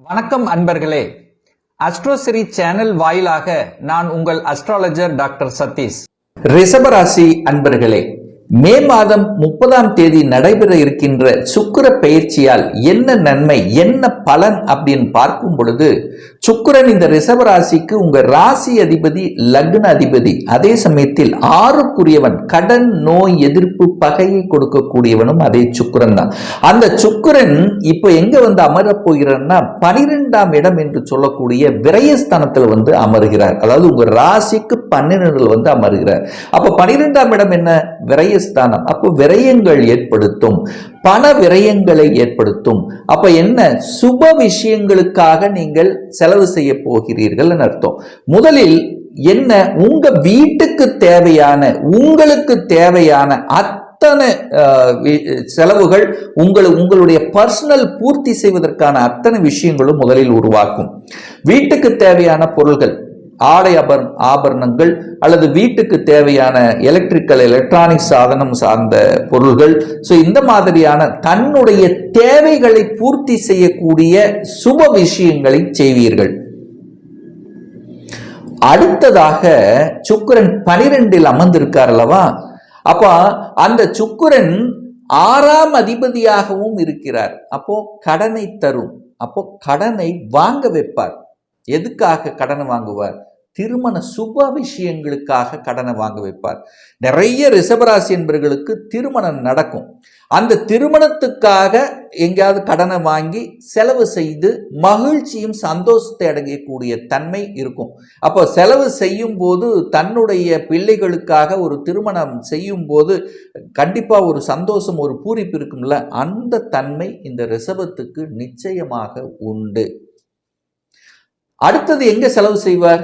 வணக்கம் அன்பர்களே. அஸ்ட்ரோசிரி சேனல் வாயிலாக நான் உங்கள் அஸ்ட்ராலஜர் டாக்டர் சதீஷ். ரிஷபராசி அன்பர்களே, மே மாதம் 30ஆம் தேதி நடைபெற இருக்கின்ற சுக்கிர பெயர்ச்சியால் என்ன நன்மை என்ன பலன் அப்படின்னு பார்க்கும் பொழுது, சுக்கிரன் இந்த ரிஷபராசிக்கு உங்க ராசி அதிபதி, லக்ன அதிபதி, அதே சமயத்தில் 6க்குரியவன், கடன் நோய் எதிர்ப்பு பகையை கொடுக்கக்கூடியவனும் அதே சுக்கிரன் தான். அந்த சுக்கிரன் இப்ப எங்க வந்து அமரப் போகிறார்னா 12ஆம் இடம் என்று சொல்லக்கூடிய விரயஸ்தானத்தில் வந்து அமர்கிறார். அதாவது உங்க ராசிக்கு 12 வந்து அமர்கிறார். அப்ப 12ஆம் இடம் என்ன? விரயஸ்தானம். அப்போ விரயங்கள் ஏற்படுத்தும், பண விரயங்களை ஏற்படுத்தும். அப்ப என்ன? சுப விஷயங்களுக்காக நீங்கள் செலவு செய்ய போகிறீர்கள் அர்த்தம். முதலில் என்ன? உங்க வீட்டுக்கு தேவையான, உங்களுக்கு தேவையான அத்தனை செலவுகள், உங்களுடைய பர்சனல் பூர்த்தி செய்வதற்கான அத்தனை விஷயங்களும் முதலில் உருவாக்கும். வீட்டுக்கு தேவையான பொருள்கள், ஆடை ஆபரணங்கள் அல்லது வீட்டுக்கு தேவையான எலக்ட்ரானிக் சாதனம் சார்ந்த பொருள்கள், இந்த மாதிரியான தன்னுடைய தேவைகளை பூர்த்தி செய்யக்கூடிய சுப விஷயங்களை செய்வீர்கள். அடுத்ததாக சுக்கிரன் 12இல் அமர்ந்திருக்கார் அல்லவா? அப்ப அந்த சுக்கிரன் 6ஆம் அதிபதியாகவும் இருக்கிறார். அப்போ கடனை தரும். அப்போ கடனை வாங்க வைப்பார். எதுக்காக கடனை வாங்குவார்? திருமண சுப விஷயங்களுக்காக கடனை வாங்க வைப்பார். நிறைய ரிஷபராசி என்பவர்களுக்கு திருமணம் நடக்கும். அந்த திருமணத்துக்காக எங்கேயாவது கடனை வாங்கி செலவு செய்து மகிழ்ச்சியும் சந்தோஷத்தை அடையக்கூடிய தன்மை இருக்கும். அப்போ செலவு செய்யும் போது, தன்னுடைய பிள்ளைகளுக்காக ஒரு திருமணம் செய்யும் போது கண்டிப்பா ஒரு சந்தோஷம், ஒரு பூரிப்பு இருக்கும்ல, அந்த தன்மை இந்த ரிஷபத்துக்கு நிச்சயமாக உண்டு. அடுத்தது எங்க செலவு செய்வார்?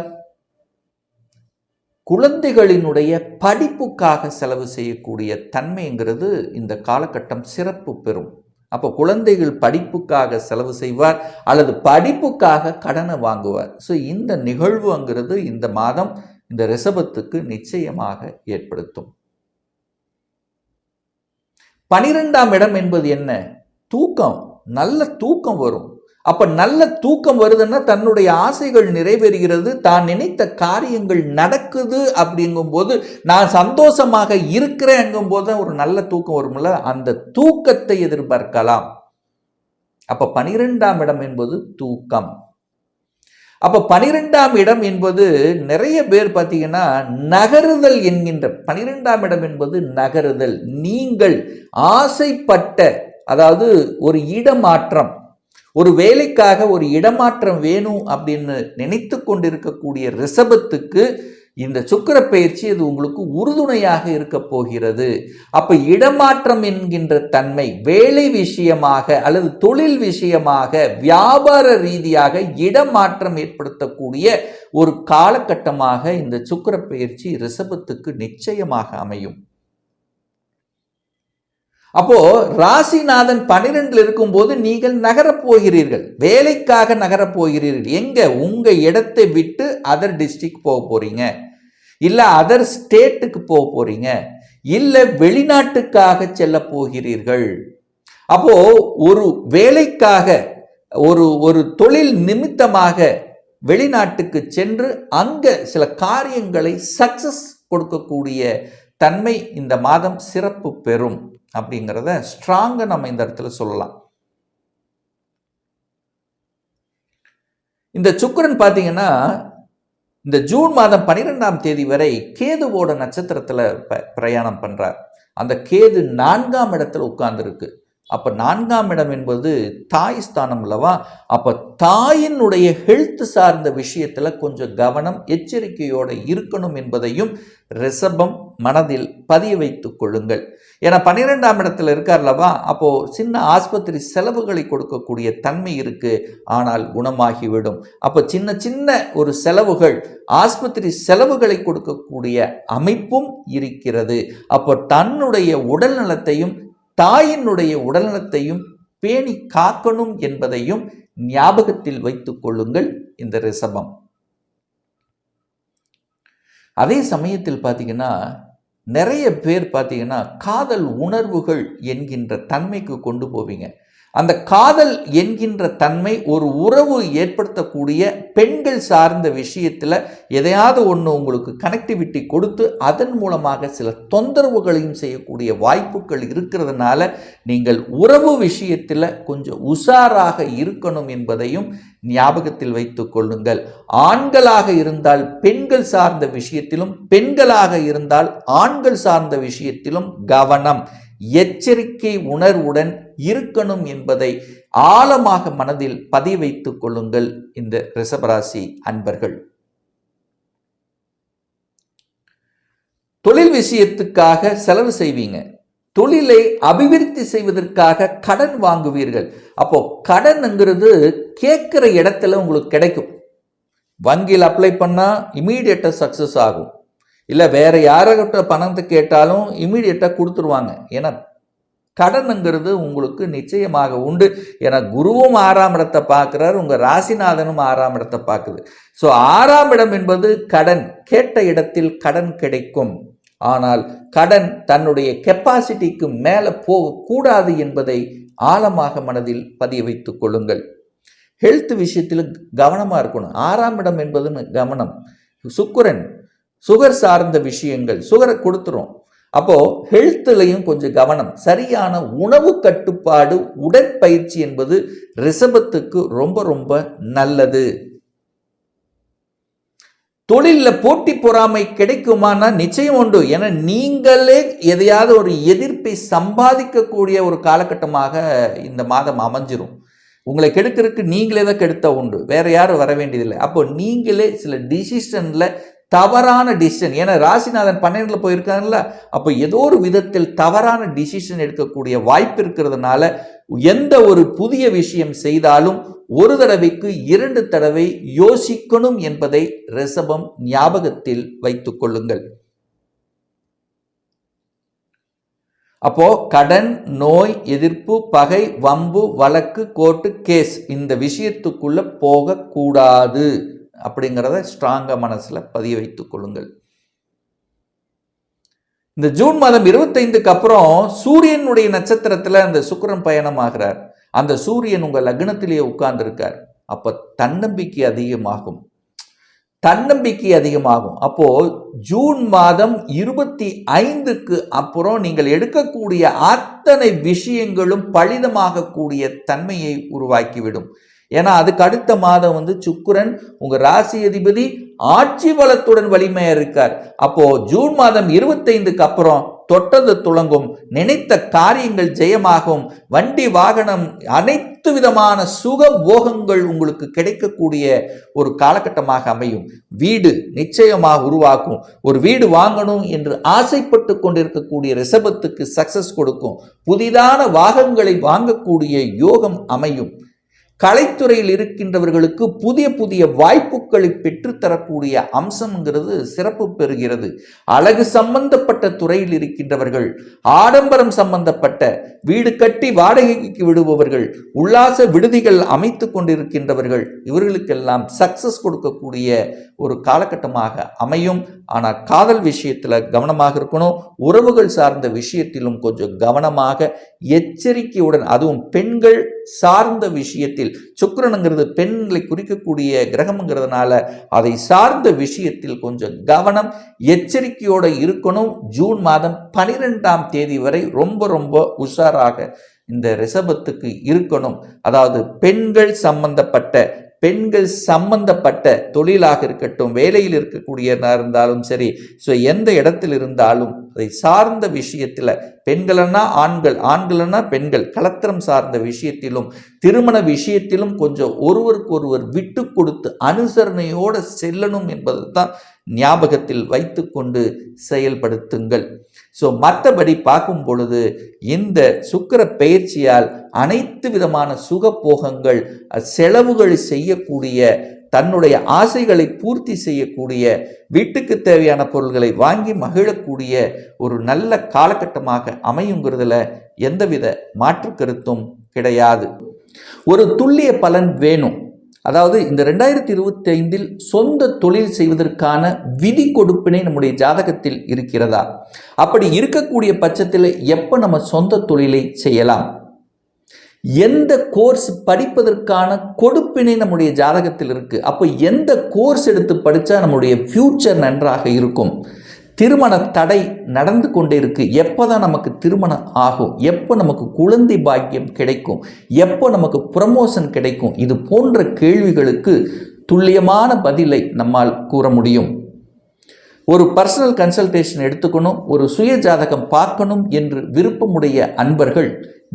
குழந்தைகளினுடைய படிப்புக்காக செலவு செய்யக்கூடிய தன்மைங்கிறது இந்த காலகட்டம் சிறப்பு பெறும். அப்போ குழந்தைகள் படிப்புக்காக செலவு செய்வார் அல்லது படிப்புக்காக கடனை வாங்குவார். இந்த நிகழ்வுங்கிறது இந்த மாதம் இந்த ரிஷபத்துக்கு நிச்சயமாக ஏற்படுத்தும். 12ஆம் இடம் என்பது என்ன? தூக்கம். நல்ல தூக்கம் வரும். அப்ப நல்ல தூக்கம் வருதுன்னா தன்னுடைய ஆசைகள் நிறைவேறுகிறது, தான் நினைத்த காரியங்கள் நடக்குது. அப்படிங்கும் போது நான் சந்தோஷமாக இருக்கிறேங்கும் போது ஒரு நல்ல தூக்கம் வரும்ல, அந்த தூக்கத்தை எதிர்பார்க்கலாம். அப்ப 12ஆம் இடம் என்பது தூக்கம். அப்ப 12ஆம் இடம் என்பது நிறைய பேர் பார்த்தீங்கன்னா நகருதல் என்கின்ற 12ஆம் இடம் என்பது நகருதல். நீங்கள் ஆசைப்பட்ட, அதாவது ஒரு இடமாற்றம், ஒரு வேலைக்காக ஒரு இடமாற்றம் வேணும் அப்படின்னு நினைத்து கொண்டிருக்கக்கூடிய ரிஷபத்துக்கு இந்த சுக்கிர பெயர்ச்சி அது உங்களுக்கு உறுதுணையாக இருக்க போகிறது. அப்ப இடமாற்றம் என்கின்ற தன்மை வேலை விஷயமாக அல்லது தொழில் விஷயமாக வியாபார ரீதியாக இடமாற்றம் ஏற்படுத்தக்கூடிய ஒரு காலகட்டமாக இந்த சுக்கிர பெயர்ச்சி ரிஷபத்துக்கு நிச்சயமாக அமையும். அப்போ ராசிநாதன் 12 இருக்கும்போது நீங்கள் நகரப் போகிறீர்கள், வேலைக்காக நகரப் போகிறீர்கள். எங்க? உங்க இடத்தை விட்டு அதர் டிஸ்ட்ரிக்ட் போக போறீங்க, இல்ல அதர் ஸ்டேட்டுக்கு போக போறீங்க, இல்ல வெளிநாட்டுக்காக செல்ல போகிறீர்கள். அப்போ ஒரு வேலைக்காக, ஒரு தொழில் நிமித்தமாக வெளிநாட்டுக்கு சென்று அங்க சில காரியங்களை சக்சஸ் கொடுக்கக்கூடிய தன்மை இந்த மாதம் சிறப்பு பெறும் அப்படிங்கிறத ஸ்ட்ராங்கா நம்ம இந்த இடத்துல சொல்லலாம். இந்த சுக்கிரன் பார்த்தீங்கன்னா இந்த ஜூன் மாதம் 12ஆம் தேதி வரை கேதுவோட நட்சத்திரத்துல பிரயாணம் பண்றார். அந்த கேது 4ஆம் இடத்துல உட்கார்ந்து இருக்கு. அப்ப 4ஆம் இடம் என்பது தாய் ஸ்தானம் அல்லவா? அப்ப தாயினுடைய ஹெல்த் சார்ந்த விஷயத்துல கொஞ்சம் கவனம், எச்சரிக்கையோட இருக்கணும் என்பதையும் ரிஷபம் மனதில் பதிய வைத்துக் கொள்ளுங்கள். ஏன்னா 12ஆம் இடத்துல இருக்கார்லவா? அப்போ சின்ன ஆஸ்பத்திரி செலவுகளை கொடுக்கக்கூடிய தன்மை இருக்கு, ஆனால் குணமாகிவிடும். அப்ப சின்ன சின்ன ஒரு செலவுகள், ஆஸ்பத்திரி செலவுகளை கொடுக்கக்கூடிய அமைப்பும் இருக்கிறது. அப்போ தன்னுடைய உடல் நலத்தையும் தாயினுடைய உடல்நலத்தையும் பேணி காக்கணும் என்பதையும் ஞாபகத்தில் வைத்துக் கொள்ளுங்கள் இந்த ரிஷபம். அதே சமயத்தில் பார்த்தீங்கன்னா நிறைய பேர் பார்த்தீங்கன்னா காதல் உணர்வுகள் என்கின்ற தன்மைக்கு கொண்டு போவீங்க. அந்த காதல் என்கின்ற தன்மை ஒரு உறவு ஏற்படுத்தக்கூடிய பெண்கள் சார்ந்த விஷயத்தில் எதையாவது ஒன்று உங்களுக்கு கனெக்டிவிட்டி கொடுத்து அதன் மூலமாக சில தொந்தரவுகளையும் செய்யக்கூடிய வாய்ப்புகள் இருக்கிறதுனால நீங்கள் உறவு விஷயத்தில் கொஞ்சம் உஷாராக இருக்கணும் என்பதையும் ஞாபகத்தில் வைத்துக் கொள்ளுங்கள். ஆண்களாக இருந்தால் பெண்கள் சார்ந்த விஷயத்திலும், பெண்களாக இருந்தால் ஆண்கள் சார்ந்த விஷயத்திலும் கவனம், எச்சரிக்கை உணர்வுடன் இருக்கணும் என்பதை ஆழமாக மனதில் பதிய வைத்துக் கொள்ளுங்கள். இந்த ரிஷபராசி அன்பர்கள் தொழில் விஷயத்துக்காக செலவு செய்வீங்க, தொழிலை அபிவிருத்தி செய்வதற்காக கடன் வாங்குவீர்கள். அப்போ கடன்ங்கிறது கேட்கிற இடத்துல உங்களுக்கு கிடைக்கும். வங்கியில் அப்ளை பண்ணா இமீடியட்டா சக்சஸ் ஆகும். இல்லை வேற யார்கிட்ட பணத்தை கேட்டாலும் இமீடியட்டாக கொடுத்துருவாங்க. ஏன்னா கடனுங்கிறது உங்களுக்கு நிச்சயமாக உண்டு. ஏன்னா குருவும் 6ஆம் இடத்தை பார்க்குறாரு, உங்கள் ராசிநாதனும் 6ஆம் இடத்தை பார்க்குது. ஸோ 6ஆம் இடம் என்பது கடன், கேட்ட இடத்தில் கடன் கிடைக்கும். ஆனால் கடன் தன்னுடைய கெப்பாசிட்டிக்கு மேலே போகக்கூடாது என்பதை ஆழமாக மனதில் பதிய வைத்துக் கொள்ளுங்கள். ஹெல்த் விஷயத்தில் கவனமாக இருக்கணும். 6ஆம் இடம் என்பது கவனம். சுக்கிரன் சுகர் சார்ந்த விஷயங்கள், சுகரை கொடுத்துரும். அப்போ ஹெல்த்லையும் கொஞ்சம் கவனம். சரியான உணவு கட்டுப்பாடு, உடற்பயிற்சி என்பது ரிஷபத்துக்கு ரொம்ப ரொம்ப நல்லது. தொழிலில் போட்டி பொறாமை கிடைக்குமானா நிச்சயம் உண்டு. ஏன்னா நீங்களே எதையாவது ஒரு எதிர்ப்பை சம்பாதிக்கக்கூடிய ஒரு காலகட்டமாக இந்த மாதம் அமைஞ்சிரும். உங்களை கெடுக்கிறதுக்கு நீங்களே தான் கெடுத்த உண்டு, வேற யாரும் வர வேண்டியதில்லை. அப்போ நீங்களே சில டிசிஷன்ல தவறான டிசிஷன், ஏன்னா ராசிநாதன் 12ல் போயிருக்காங்கல்ல, அப்போ ஏதோ ஒரு விதத்தில் தவறான டிசிஷன் எடுக்கக்கூடிய வாய்ப்பு இருக்கிறதுனால எந்த ஒரு புதிய விஷயம் செய்தாலும் ஒரு தடவைக்கு 2 தடவை யோசிக்கணும் என்பதை ரிஷபம் ஞாபகத்தில் வைத்துக் கொள்ளுங்கள். அப்போ கடன், நோய், எதிர்ப்பு, பகை, வம்பு, வழக்கு, கோர்ட்டு, கேஸ் இந்த விஷயத்துக்குள்ள போகக்கூடாது அப்படிங்கிறத ஸ்ட்ராங்கா மனசுல பதிய வைத்துக் கொள்ளுங்கள். இந்த ஜூன் மாதம் 25க்கு அப்புறம் சூரியனுடைய நட்சத்திரத்துல அந்த சுக்கிரன் பயணம் ஆகிறார். அந்த சூரியன் உங்க லக்னத்திலேயே உட்கார்ந்து இருக்கார். அப்ப தன்னம்பிக்கை அதிகமாகும். அப்போ ஜூன் மாதம் 25க்கு அப்புறம் நீங்கள் எடுக்கக்கூடிய அத்தனை விஷயங்களும் பலிதமாகக்கூடிய தன்மையை உருவாக்கிவிடும். ஏன்னா அதுக்கு அடுத்த மாதம் சுக்கிரன் உங்க ராசி அதிபதி ஆட்சி பலத்துடன் வலிமையா இருக்கார். அப்போ ஜூன் மாதம் 25க்கு அப்புறம் தொட்டது துளங்கும், நினைத்த காரியங்கள் ஜெயமாகும், வண்டி வாகனம் அனைத்து விதமான சுக போகங்கள் உங்களுக்கு கிடைக்கக்கூடிய ஒரு காலகட்டமாக அமையும். வீடு நிச்சயமாக உருவாக்கும். ஒரு வீடு வாங்கணும் என்று ஆசைப்பட்டு கொண்டிருக்கக்கூடிய ரிஷபத்துக்கு சக்சஸ் கொடுக்கும். புதிதான வாகனங்களை வாங்கக்கூடிய யோகம் அமையும். கலைத்துறையில் இருக்கின்றவர்களுக்கு புதிய புதிய வாய்ப்புகளை பெற்றுத்தரக்கூடிய அம்சம்ங்கிறது சிறப்பு பெறுகிறது. அழகு சம்பந்தப்பட்ட துறையில் இருக்கின்றவர்கள், ஆடம்பரம் சம்பந்தப்பட்ட வீடு கட்டி வாடகைக்கு விடுபவர்கள், உல்லாச விடுதிகள் அமைத்து கொண்டிருக்கின்றவர்கள், இவர்களுக்கெல்லாம் சக்சஸ் கொடுக்கக்கூடிய ஒரு காலகட்டமாக அமையும். ஆனால் காதல் விஷயத்துல கவனமாக இருக்கணும். உறவுகள் சார்ந்த விஷயத்திலும் கொஞ்சம் கவனமாக எச்சரிக்கையுடன், அதுவும் பெண்கள் சார்ந்த விஷயத்தில், சுக்கிரனுங்கிறது பெண்களை குறிக்கக்கூடிய கிரகம்ங்கிறதுனால அதை சார்ந்த விஷயத்தில் கொஞ்சம் கவனம் எச்சரிக்கையோடு இருக்கணும். ஜூன் மாதம் 12ஆம் தேதி வரை ரொம்ப ரொம்ப உஷாராக இந்த ரிஷபத்துக்கு இருக்கணும். அதாவது பெண்கள் சம்பந்தப்பட்ட தொழிலாக இருக்கட்டும், வேலையில் இருக்கக்கூடிய இருந்தாலும் சரி, ஸோ எந்த இடத்தில் இருந்தாலும் அதை சார்ந்த விஷயத்தில் பெண்களன்னா ஆண்கள், ஆண்களன்னா பெண்கள், கலத்திரம் சார்ந்த விஷயத்திலும் திருமண விஷயத்திலும் கொஞ்சம் ஒருவருக்கு ஒருவர் விட்டு கொடுத்து அனுசரணையோடு செல்லணும் என்பது தான் ஞாபகத்தில் வைத்து கொண்டு செயல்படுத்துங்கள். ஸோ மற்றபடி பார்க்கும் பொழுது இந்த சுக்கிர பெயர்ச்சியால் அனைத்து விதமான சுகபோகங்கள், செலவுகள் செய்யக்கூடிய, தன்னுடைய ஆசைகளை பூர்த்தி செய்யக்கூடிய, வீட்டுக்கு தேவையான பொருள்களை வாங்கி மகிழக்கூடிய ஒரு நல்ல காலகட்டமாக அமையுங்கிறதுல எந்தவித மாற்று கருத்தும் கிடையாது. ஒரு துல்லிய பலன் வேணும். அதாவது இந்த 2025 சொந்த தொழில் செய்வதற்கான விதி கொடுப்பினை நம்முடைய ஜாதகத்தில் இருக்கிறதா? அப்படி இருக்கக்கூடிய பட்சத்தில் எப்போ நம்ம சொந்த தொழிலை செய்யலாம்? எந்த கோர்ஸ் படிப்பதற்கான கொடுப்பினை நம்முடைய ஜாதகத்தில் இருக்கு. அப்போ எந்த கோர்ஸ் எடுத்து படித்தா நம்முடைய ஃபியூச்சர் நன்றாக இருக்கும். திருமண தடை நடந்து கொண்டே இருக்கு, எப்போ தான் நமக்கு திருமணம் ஆகும், எப்போ நமக்கு குழந்தை பாக்கியம் கிடைக்கும், எப்போ நமக்கு ப்ரமோஷன் கிடைக்கும், இது போன்ற கேள்விகளுக்கு துல்லியமான பதிலை நம்மால் கூற முடியும். ஒரு பர்சனல் கன்சல்டேஷன் எடுத்துக்கணும், ஒரு சுய ஜாதகம் பார்க்கணும் என்று விருப்பமுடைய அன்பர்கள்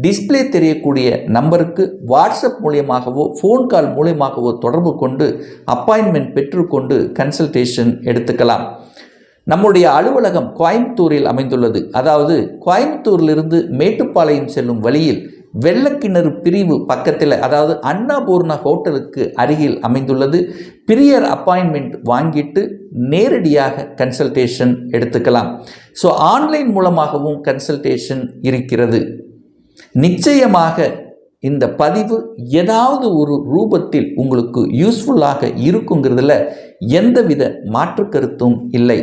டிஸ்பிளே தெரியக்கூடிய நம்பருக்கு வாட்ஸ்அப் மூலியமாகவோ ஃபோன் கால் மூலியமாகவோ தொடர்பு கொண்டு அப்பாயின்மெண்ட் பெற்றுக்கொண்டு கன்சல்டேஷன் எடுத்துக்கலாம். நம்முடைய அலுவலகம் கோயம்புத்தூரில் அமைந்துள்ளது. அதாவது கோயம்புத்தூரிலிருந்து மேட்டுப்பாளையம் செல்லும் வழியில் வெள்ளக்கிணறு பிரிவு பக்கத்தில், அதாவது அன்னபூர்ணா ஹோட்டலுக்கு அருகில் அமைந்துள்ளது. பிரியர் அப்பாயின்மெண்ட் வாங்கிட்டு நேரடியாக கன்சல்டேஷன் எடுத்துக்கலாம். ஸோ ஆன்லைன் மூலமாகவும் கன்சல்டேஷன் இருக்கிறது. நிச்சயமாக இந்த பதிவு ஏதாவது ஒரு ரூபத்தில் உங்களுக்கு யூஸ்ஃபுல்லாக இருக்குங்கிறதுல எந்தவித மாற்று கருத்தும் இல்லை.